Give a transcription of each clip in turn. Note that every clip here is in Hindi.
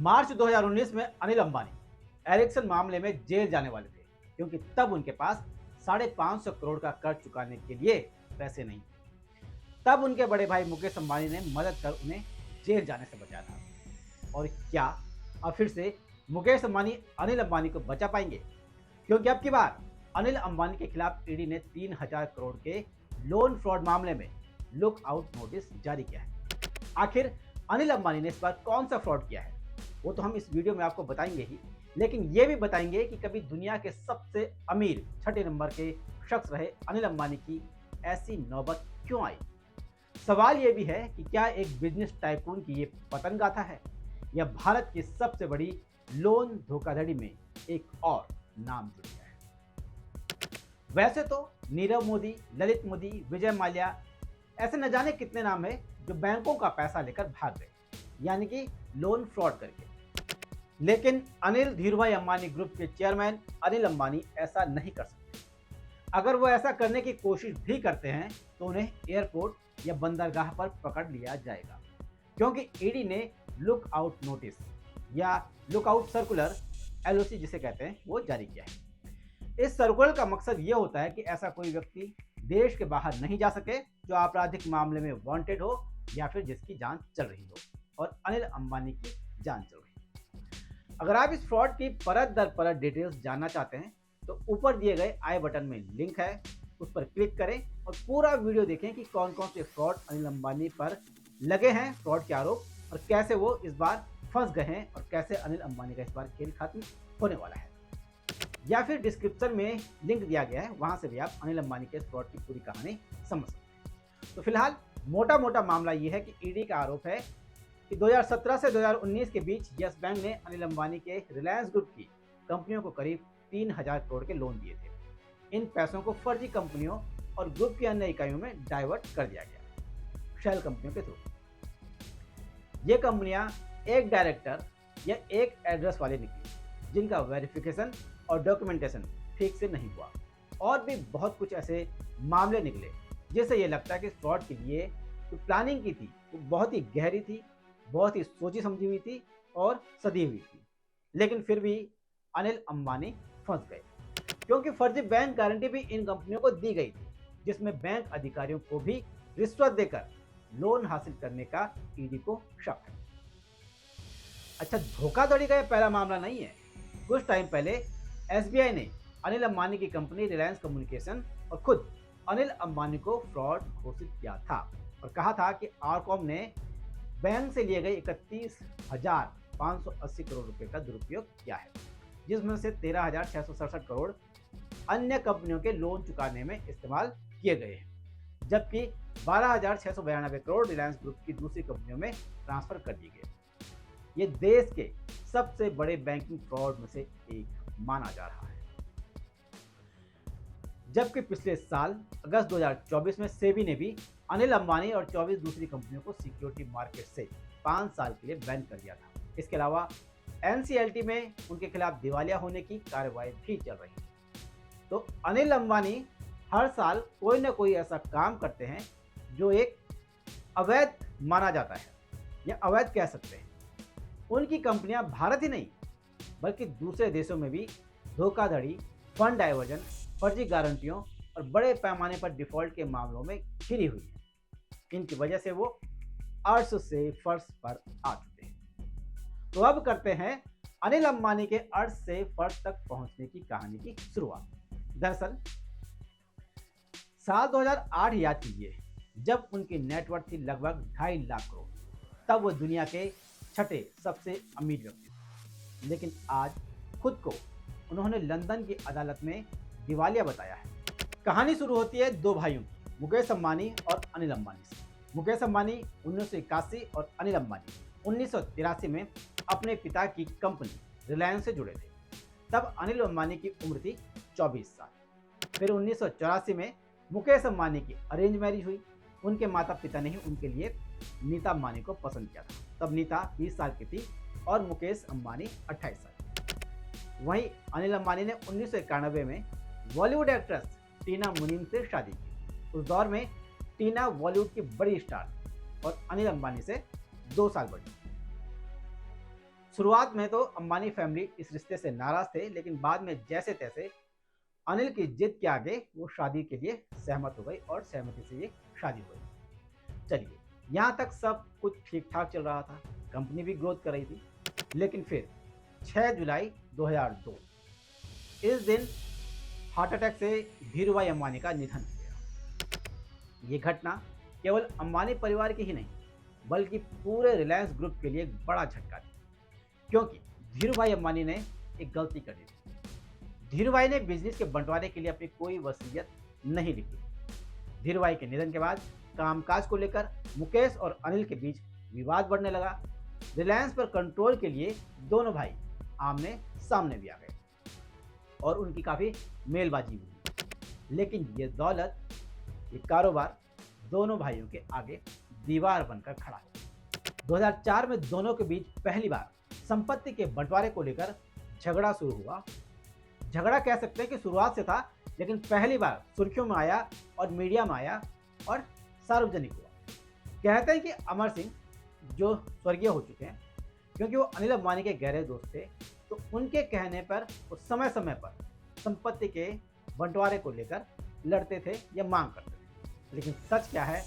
मार्च 2019 में अनिल अंबानी एरिक्सन मामले में जेल जाने वाले थे क्योंकि तब उनके पास 550 करोड़ का कर्ज चुकाने के लिए पैसे नहीं थे। तब उनके बड़े भाई मुकेश अंबानी ने मदद कर उन्हें जेल जाने से बचाया था। और क्या अब फिर से मुकेश अंबानी अनिल अंबानी को बचा पाएंगे? क्योंकि अब की बार अनिल अंबानी के खिलाफ ईडी ने 3000 करोड़ के लोन फ्रॉड मामले में लुक आउट नोटिस जारी किया है। आखिर अनिल अंबानी ने इस बार कौन सा फ्रॉड किया है, वो तो हम इस वीडियो में आपको बताएंगे ही, लेकिन ये भी बताएंगे कि कभी दुनिया के सबसे अमीर छठे नंबर के शख्स रहे अनिल अंबानी की ऐसी नौबत क्यों आई। सवाल ये भी है कि क्या एक बिजनेस टाइकून की ये पतन गाथा है या भारत की सबसे बड़ी लोन धोखाधड़ी में एक और नाम जुड़ गया है। वैसे तो नीरव मोदी, ललित मोदी, विजय माल्या, ऐसे न जाने कितने नाम है जो बैंकों का पैसा लेकर भाग गए, यानी कि लोन फ्रॉड करके। लेकिन अनिल धीरूभाई अंबानी ग्रुप के चेयरमैन अनिल अंबानी ऐसा नहीं कर सकते। अगर वो ऐसा करने की कोशिश भी करते हैं तो उन्हें एयरपोर्ट या बंदरगाह पर पकड़ लिया जाएगा, क्योंकि ईडी ने लुक आउट नोटिस या लुक आउट सर्कुलर, एलओसी जिसे कहते हैं, वो जारी किया है। इस सर्कुलर का मकसद ये होता है कि ऐसा कोई व्यक्ति देश के बाहर नहीं जा सके जो आपराधिक मामले में वांटेड हो या फिर जिसकी जांच चल रही हो, और अनिल अंबानी की जांच चल रही है। अगर आप इस फ्रॉड की परत दर परत डिटेल्स जानना चाहते हैं तो ऊपर दिए गए आई बटन में लिंक है, उस पर क्लिक करें और पूरा वीडियो देखें कि कौन कौन से फ्रॉड अनिल अंबानी पर लगे हैं, फ्रॉड के आरोप, और कैसे वो इस बार फंस गए हैं और कैसे अनिल अंबानी का इस बार खेल खत्म होने वाला है। या फिर डिस्क्रिप्शन में लिंक दिया गया है, वहां से भी आप अनिल अंबानी के फ्रॉड की पूरी कहानी समझ सकते हैं। तो फिलहाल मोटा मोटा मामला यह है कि ईडी का आरोप है कि 2017 से 2019 के बीच यस बैंक ने अनिल अंबानी के रिलायंस ग्रुप की कंपनियों को करीब 3000 करोड़ के लोन दिए थे। इन पैसों को फर्जी कंपनियों और ग्रुप की अन्य इकाइयों में डाइवर्ट कर दिया गया, शेल कंपनियों के थ्रू। ये कंपनियां एक डायरेक्टर या एक एड्रेस वाले निकली, जिनका वेरिफिकेशन और डॉक्यूमेंटेशन ठीक से नहीं हुआ। और भी बहुत कुछ ऐसे मामले निकले जिससे ये लगता है कि फ्रॉड के लिए जो प्लानिंग की थी वो बहुत ही गहरी थी, बहुत ही सोची समझी हुई थी और सधी हुई थी। लेकिन फिर भी अनिल अंबानी फंस गए, क्योंकि फर्जी बैंक गारंटी भी इन कंपनियों को दी गई थी, जिसमें बैंक अधिकारियों को भी रिश्वत देकर लोन हासिल करने का ईडी को शक है। अच्छा, धोखाधड़ी का यह पहला मामला नहीं है। कुछ टाइम पहले एसबीआई ने अनिल अंबानी की कंपनी रिलायंस कम्युनिकेशन और खुद अनिल अंबानी को फ्रॉड घोषित किया था और कहा था कि आरकॉम ने बैंक से लिए गए 31,580 करोड़ रुपए का दुरुपयोग किया है, जिसमें से 13,667 करोड़ अन्य कंपनियों के लोन चुकाने में इस्तेमाल किए गए हैं, जबकि 12,692 करोड़ रिलायंस ग्रुप की दूसरी कंपनियों में ट्रांसफर कर दिए गए। ये देश के सबसे बड़े बैंकिंग फ्रॉड में से एक माना जा रहा है। जबकि पिछले साल अगस्त 2024 में सेबी ने भी अनिल अंबानी और 24 दूसरी कंपनियों को सिक्योरिटी मार्केट से 5 साल के लिए बैन कर दिया था। इसके अलावा एनसीएलटी में उनके खिलाफ दिवालिया होने की कार्रवाई भी चल रही है। तो अनिल अंबानी हर साल कोई ना कोई ऐसा काम करते हैं जो एक अवैध माना जाता है, या अवैध कह सकते हैं। उनकी कंपनियां भारत ही नहीं बल्कि दूसरे देशों में भी धोखाधड़ी, फंड डाइवर्जन, फर्जी गारंटियों और बड़े पैमाने पर डिफॉल्ट के मामलों में घिरी हुई है। इनकी वजह से वो अर्श से फर्श पर आ चुके हैं। तो अब करते हैं अनिल अंबानी के अर्श से फर्श तक पहुंचने की कहानी की शुरुआत। दरअसल साल 2008 याद कीजिए, जब उनकी नेटवर्थ थी लगभग 2.5 लाख करोड़। तब वो दुनिया के छठे सबसे अमीर व्यक्ति थे। लेकिन आज खुद को उन्होंने लंदन की अदालत में दिवालिया बताया है। कहानी शुरू होती है दो भाइयों, मुकेश अंबानी और अनिल अंबानी से। मुकेश अंबानी 1981 और अनिल अंबानी 1983 में अपने पिता की कंपनी रिलायंस से जुड़े थे। तब अनिल अंबानी की उम्र थी 24 साल। फिर 1984 में मुकेश अंबानी की अरेंज मैरिज हुई। उनके माता पिता ने ही उनके लिए नीता अंबानी को पसंद किया था। तब नीता 20 साल की थी और मुकेश अंबानी 28 साल। वहीं अनिल अंबानी ने 1991 में बॉलीवुड एक्ट्रेस टीना मुनीम से शादी की। उस दौर में टीना बॉलीवुड की बड़ी स्टार और अनिल अंबानी से 2 साल बड़ी। शुरुआत में तो अंबानी फैमिली इस रिश्ते से नाराज थे, लेकिन बाद में जैसे तैसे अनिल की जिद के आगे वो शादी के लिए सहमत हो गई और सहमति से ये शादी हो गई। चलिए, यहाँ तक सब कुछ ठीक ठाक चल रहा था, कंपनी भी ग्रोथ कर रही थी। लेकिन फिर 6 जुलाई 2002 इस दिन हार्ट अटैक से धीरूभाई अंबानी का निधन हो गया। ये घटना केवल अंबानी परिवार की ही नहीं, बल्कि पूरे रिलायंस ग्रुप के लिए एक बड़ा झटका थी, क्योंकि धीरूभाई अंबानी ने एक गलती कर दी थी। धीरूभाई ने बिजनेस के बंटवारे के लिए अपनी कोई वसीयत नहीं लिखी। धीरूभाई के निधन के बाद कामकाज को लेकर मुकेश और अनिल के बीच विवाद बढ़ने लगा। रिलायंस पर कंट्रोल के लिए दोनों भाई आमने सामने भी आ गए और उनकी काफ़ी मेलबाजी हुई। लेकिन ये दौलत, ये कारोबार दोनों भाइयों के आगे दीवार बनकर खड़ा है। 2004 में दोनों के बीच पहली बार संपत्ति के बंटवारे को लेकर झगड़ा शुरू हुआ। झगड़ा कह सकते हैं कि शुरुआत से था, लेकिन पहली बार सुर्खियों में आया और मीडिया में आया और सार्वजनिक हुआ। कहते हैं कि अमर सिंह, जो स्वर्गीय हो चुके हैं, क्योंकि वो अनिल अंबानी के गहरे दोस्त थे, तो उनके कहने पर वो समय समय पर संपत्ति के बंटवारे को लेकर लड़ते थे या मांग करते थे। लेकिन सच क्या है,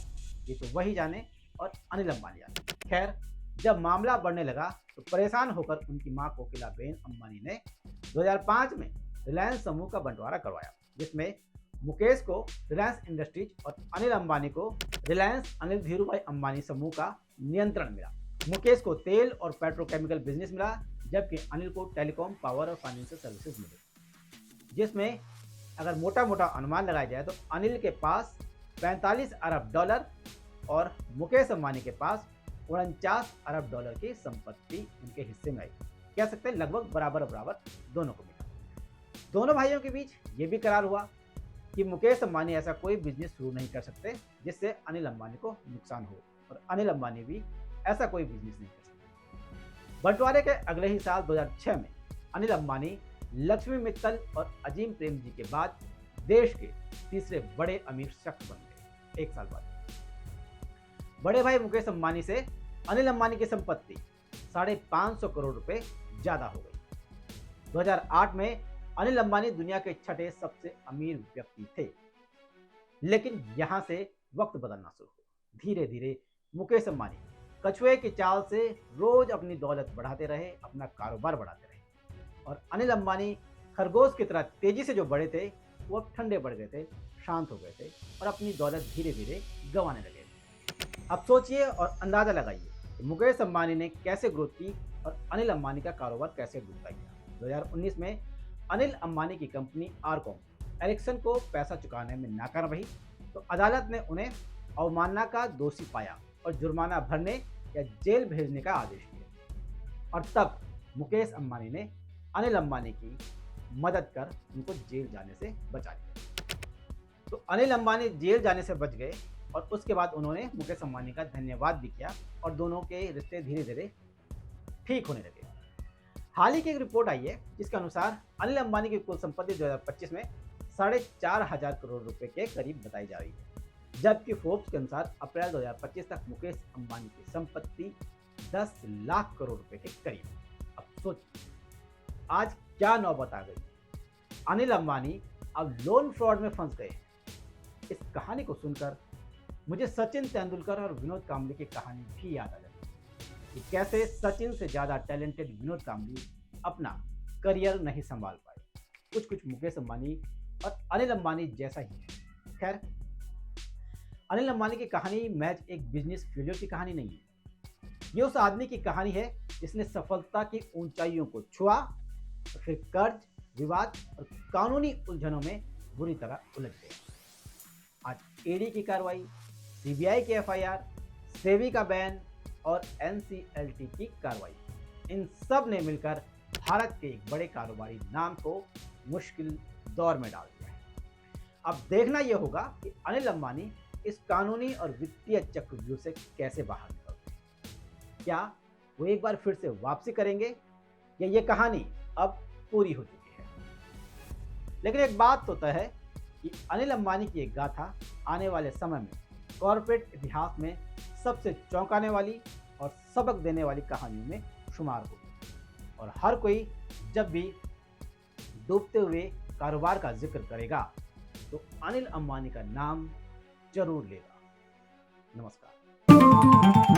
ये तो वही जाने और अनिल अंबानी जाने। खैर, जब मामला बढ़ने लगा तो परेशान होकर उनकी मां कोकिलाबेन अंबानी ने 2005 में रिलायंस समूह का बंटवारा करवाया, जिसमें मुकेश को रिलायंस इंडस्ट्रीज और अनिल अंबानी को रिलायंस अनिल धीरूभाई अंबानी समूह का नियंत्रण मिला। मुकेश को तेल और पेट्रोकेमिकल बिजनेस मिला, जबकि अनिल को टेलीकॉम, पावर और फाइनेंशियल सर्विसेज मिले, जिसमें अगर मोटा मोटा अनुमान लगाया जाए तो अनिल के पास 45 अरब डॉलर और मुकेश अंबानी के पास 49 अरब डॉलर की संपत्ति उनके हिस्से में आई। कह सकते हैं लगभग बराबर बराबर दोनों को मिला। दोनों भाइयों के बीच ये भी करार हुआ कि मुकेश अंबानी ऐसा कोई बिजनेस शुरू नहीं कर सकते जिससे अनिल अंबानी को नुकसान हो, और अनिल अंबानी भी ऐसा कोई बिजनेस नहीं कर सकते। बंटवारे के अगले ही साल 2006 में अनिल अंबानी लक्ष्मी मित्तल और अजीम प्रेम जी के बाद देश के तीसरे बड़े अमीर शख्स बन गए। एक साल बाद बड़े भाई मुकेश अंबानी से अनिल अंबानी की संपत्ति 550 करोड़ रुपए ज्यादा हो गई। 2008 में अनिल अंबानी दुनिया के छठे सबसे अमीर व्यक्ति थे। लेकिन यहां से वक्त बदलना शुरू हुआ। धीरे धीरे मुकेश अंबानी कछुए की चाल से रोज अपनी दौलत बढ़ाते रहे, अपना कारोबार बढ़ाते रहे, और अनिल अंबानी खरगोश की तरह तेजी से जो बढ़े थे वो अब ठंडे पड़ गए थे, शांत हो गए थे और अपनी दौलत धीरे धीरे गंवाने लगे। अब सोचिए और अंदाजा लगाइए कि मुकेश अंबानी ने कैसे ग्रोथ की और अनिल अंबानी का कारोबार कैसे डूबता गया। 2019 में अनिल अंबानी की कंपनी आरकॉम एरिक्सन को पैसा चुकाने में नाकाम रही, तो अदालत ने उन्हें अवमानना का दोषी पाया और जुर्माना भरने या जेल भेजने का आदेश दिया। और तब मुकेश अंबानी ने अनिल अंबानी की मदद कर उनको जेल जाने से बचा लिया। तो अनिल अंबानी जेल जाने से बच गए और उसके बाद उन्होंने मुकेश अंबानी का धन्यवाद भी किया और दोनों के रिश्ते धीरे धीरे ठीक होने लगे। हाल ही की एक रिपोर्ट आई है जिसके अनुसार अनिल अंबानी की कुल संपत्ति 2025 में 4,500 करोड़ रुपए के करीब बताई जा रही है, जबकि फोर्ब्स के अनुसार अप्रैल 2025 तक मुकेश अंबानी की संपत्ति 10 लाख करोड़ रुपए के करीब। अब सोचिए आज क्या नौबत आ गई। अनिल अंबानी अब लोन फ्रॉड में फंस गए। इस कहानी को सुनकर मुझे सचिन तेंदुलकर और विनोद कांबली की कहानी भी याद आ जाती है कि कैसे सचिन से ज़्यादा टैलेंटेड विनोद कांबली अपना करियर नहीं संभाल पाए। कुछ कुछ मुकेश अंबानी और अनिल अंबानी जैसा ही है। खैर, अनिल अंबानी की कहानी महज एक बिजनेस फेलियर की कहानी नहीं है। ये उस आदमी की कहानी है जिसने सफलता की ऊंचाइयों को छुआ और फिर कर्ज, विवाद और कानूनी उलझनों में बुरी तरह उलझ गया। आज ईडी की कार्रवाई, सीबीआई की एफआईआर, सेबी का बैन और एनसीएलटी की कार्रवाई, इन सब ने मिलकर भारत के एक बड़े कारोबारी नाम को मुश्किल दौर में डाल दिया है। अब देखना यह होगा कि अनिल अंबानी इस कानूनी और वित्तीय चक्रव्यूह से कैसे बाहर निकलते हैं। क्या वो एक बार फिर से वापसी करेंगे या ये कहानी अब पूरी हो चुकी है। लेकिन एक बात तो तय है कि अनिल अंबानी की एक गाथा आने वाले समय में कॉर्पोरेट इतिहास में सबसे चौंकाने वाली और सबक देने वाली कहानियों में शुमार होगी। और हर कोई जब भी डूबते हुए कारोबार का जिक्र करेगा तो अनिल अंबानी का नाम जरूर लेगा। नमस्कार।